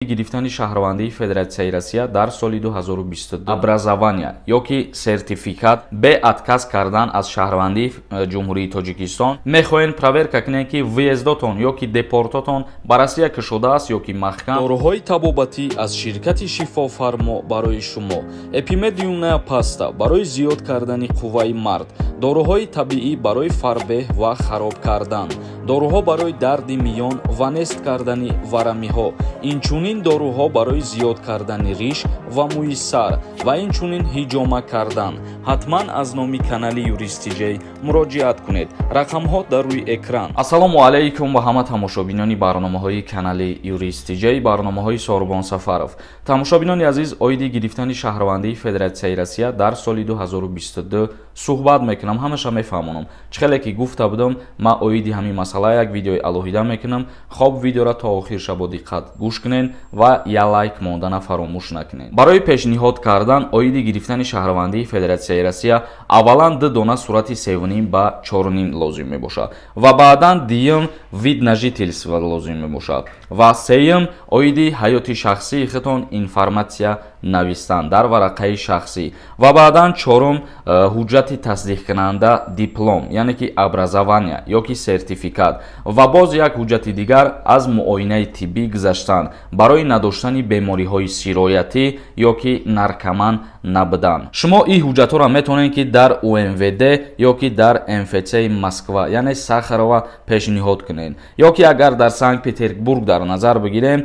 گرفتن شهروندی فدراسیای روسیه در سال 2022 образование یکی سرتیفیکات به отказ کردن از شهروندی جمهوری تاجیکستان میخواین проверка کنن که ویزداتون یکی دپورتاتون به روسیه که شده است یکی محکم داروهای طبابتی از شرکت شفافرما برای شما اپیمدیوم پاستا برای زیاد کردن قوای مرد داروهای طبیعی برای فربه و خراب کردن داروها برای درد میان و نست کردن ورمی ها اینچنین داروها برای زیاد کردن ریش و موی سر و اینچنین هیجامه کردن حتما از نامی کانال یوریستی جی مراجعت کنید رقم ها در روی اکران. السلام علیکم به همه تماشابینان برنامه های کانال یوریستی جی برنامه های ساربان سفرов. تماشابینان عزیز اویدی گرفتن شهروندی فدراسیای روسیه در سال 2022 صحبت میکنم همشه میفهمونم چخیلی که گفته بودم ما اویدی همین مسئله یک ویدیو الوهیده میکنم خوب ویدیو را تا آخرش با دقت گوش کنین و یا لایک موندن فراموش نکنین. برای پیشنهاد کردن اویدی گرفتن شهروندی فدراسیای روسیه اولا دو دانه صورت سومین با چهارمین لازم میباشد و بعدا دیگه вид на жительство لازم میباشد و سوم اویدی حیات شخصی خودتون اینفورماسیا نوشتن در ورقه شخصی و بعدا چهارم حجت تصدیق کننده دیپلم یعنی که образование یا که سرتیفیکات و باز یک حجت دیگر از معاینه طبی گذشتن برای نداشتن بیماری های سیرایتی یا که نرکمان نبودن. شما این حجت را میتونید که در УМВД یا که در МФЦ مسکو یعنی ساخارова پیشنهاد کنین یا که اگر در سنت پترزبورگ در نظر بگیریم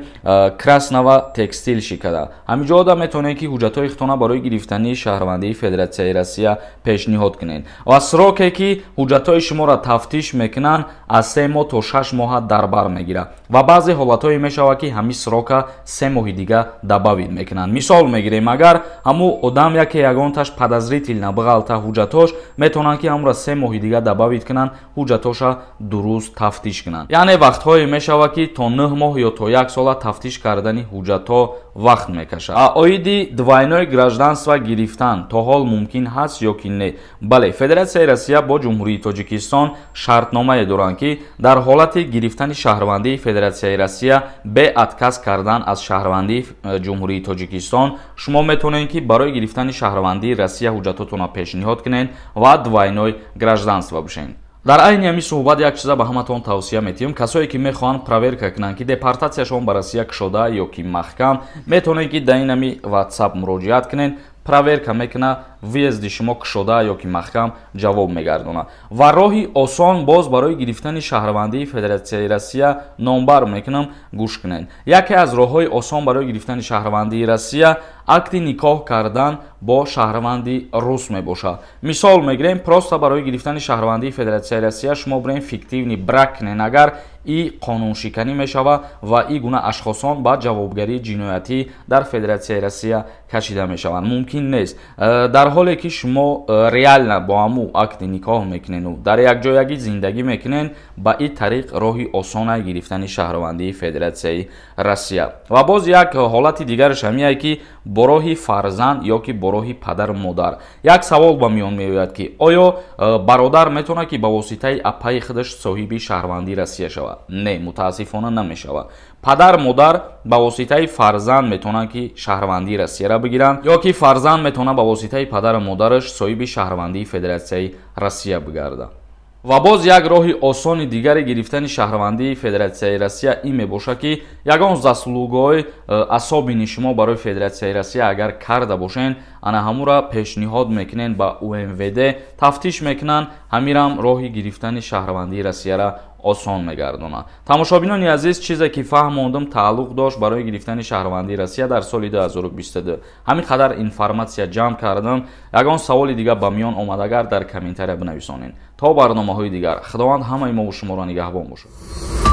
کراسنова تکستیل شرکت همینجا میتونید که حجت های خودتون برای گرفتن شهروندی فدراسیای روسیه پیشنهاد کنین و سراکی که حجت های شما را تفتیش میکنن از 3 ماه تا 6 ماه در بر میگیره و بعضی حالت های میشود که همین سراک 3 ماه دیگه добавить میکنن. مثال میگیریم اگر همو آدم یکی یگانتش подозрительно بغلطه حجتاش میتونن که همو را 3 ماه دیگه добавить کنن حجتاش درست تفتیش کنن. یعنی وقت های میشود که تا 9 ماه یا تا 1 سال تفتیش کردن حجت ها وقت میکشه. اویدی двойное гражданство گرفتن تا حال ممکن هست یا که نه؟ بله، فدراسیای روسیه با جمهوری تاجیکستان شرطنامه دارند که در حالت گرفتن شهروندی فدراسیای روسیه به отказ کردن از شهروندی جمهوری تاجیکستان شما میتونید که برای گرفتن شهروندی روسیه حجتاتون را پیشنهاد کنین و двойное гражданство بشین. در عین همین صحبت یک چیز به همتون توصیه میتیم کسایی که میخوان проверка کنن که دپورتاسیاشون به روسیه شده یا که محکم میتونن که در این همین واتساپ مراجعت کنین проверка میکنه ویزد شما شده یا که محکم جواب میگردونه و راهی آسان باز برای گرفتن شهروندی فدراسیای روسیه نامبر میکنم گوش کنین. یکی از راههای آسان برای گرفتن شهروندی روسیه акти никоҳ кардан бо шаҳрванди рус мебошад. мисол мегирем просто барои гирифтани шаҳрвандии федератсияи россия шумо бирем фиктивни брак кунед агар и қонуншиканӣ мешавад ва ин гуна ашхосон ба ҷавобгарии ҷиноятӣ дар федератсияи россия кашида мешаванд. мумкин нест дар ҳоле ки шумо реально бо ҳаму акти никоҳ мекунену дар якҷоягӣ зиндагӣ мекунен ба ин тариқ роҳи осонаи гирифтани шаҳрвандии федератсияи россия. ва боз як ҳолати дигараш ҳамиае ки бо роҳи фарзанд ё ки бо роҳи падару модар. як савол ба миён меояд ки оё бародар метавонад ки ба воситаи апаи худаш соҳиби шаҳрвандии россия шавад? не, мутаассифона намешавад. падар модар ба воситаи фарзанд метавонанд ки шаҳрвандии россияро бигиранд ё ки фарзанд метавонад ба воситаи падару модараш соҳиби шаҳрвандии федератсияи россия бигардад. و باز یک راه آسان دیگری گرفتن شهروندی فدراسیای روسیه این میباشه که یگان заслугой особенный شما برای فدراسیای روسیه اگر کرده باشین انا همو را پیشنهاد میکنین با УМВД تفتیش میکنن همیرم راهی گرفتن شهروندی روسیه را آسان میگردونه. تماشابینان عزیز چیزی که فهمیدم تعلق داشت برای گرفتن شهروندی روسیه در سال 2022 همین قدر اینفورماسیا جمع کردم. یگان سوال دیگه با میان اومد اگر در کامنتاری بنویسونین. تا برنامه‌های دیگر خداوند همه ما و شما را نگهبان باشه.